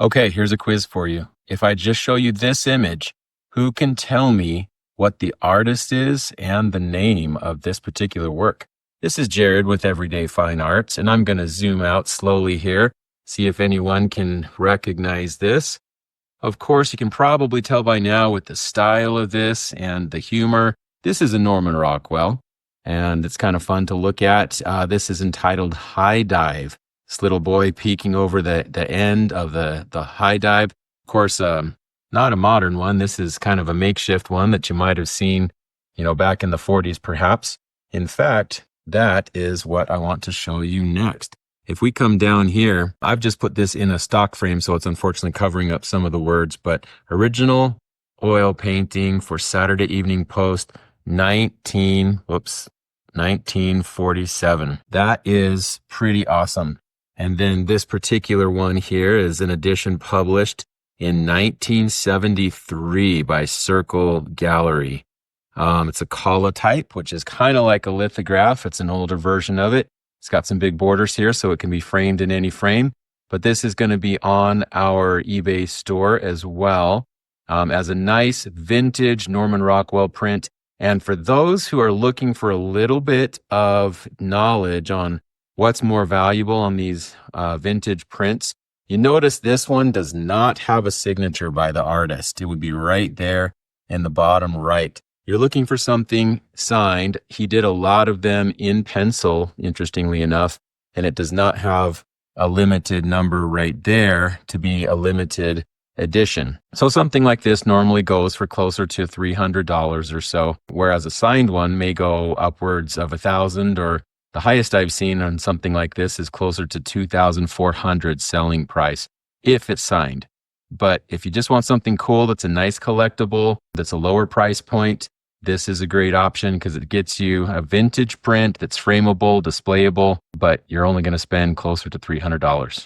Okay, here's a quiz for you. If I just show you this image, who can tell me what the artist is and the name of this particular work? This is Jared with Everyday Fine Arts, and I'm going to zoom out slowly here, see if anyone can recognize this. Of course, you can probably tell by now with the style of this and the humor. This is a Norman Rockwell, and it's kind of fun to look at. This is entitled High Dive. This little boy peeking over the end of the high dive. Of course, not a modern one. This is kind of a makeshift one that you might have seen, back in the 40s, perhaps. In fact, that is what I want to show you next. If we come down here, I've just put this in a stock frame, so it's unfortunately covering up some of the words, but original oil painting for Saturday Evening Post, 1947. That is pretty awesome. And then this particular one here is an edition published in 1973 by Circle Gallery. It's a colotype, which is kind of like a lithograph. It's an older version of it. It's got some big borders here, so it can be framed in any frame. But this is going to be on our eBay store as well, as a nice vintage Norman Rockwell print. And for those who are looking for a little bit of knowledge on what's more valuable on these vintage prints, you notice this one does not have a signature by the artist. It would be right there in the bottom right. You're looking for something signed. He did a lot of them in pencil, interestingly enough, and it does not have a limited number right there to be a limited edition. So something like this normally goes for closer to $300 or so, whereas a signed one may go upwards of $1,000, or the highest I've seen on something like this is closer to $2,400 selling price if it's signed. But if you just want something cool that's a nice collectible, that's a lower price point, this is a great option because it gets you a vintage print that's frameable, displayable, but you're only going to spend closer to $300.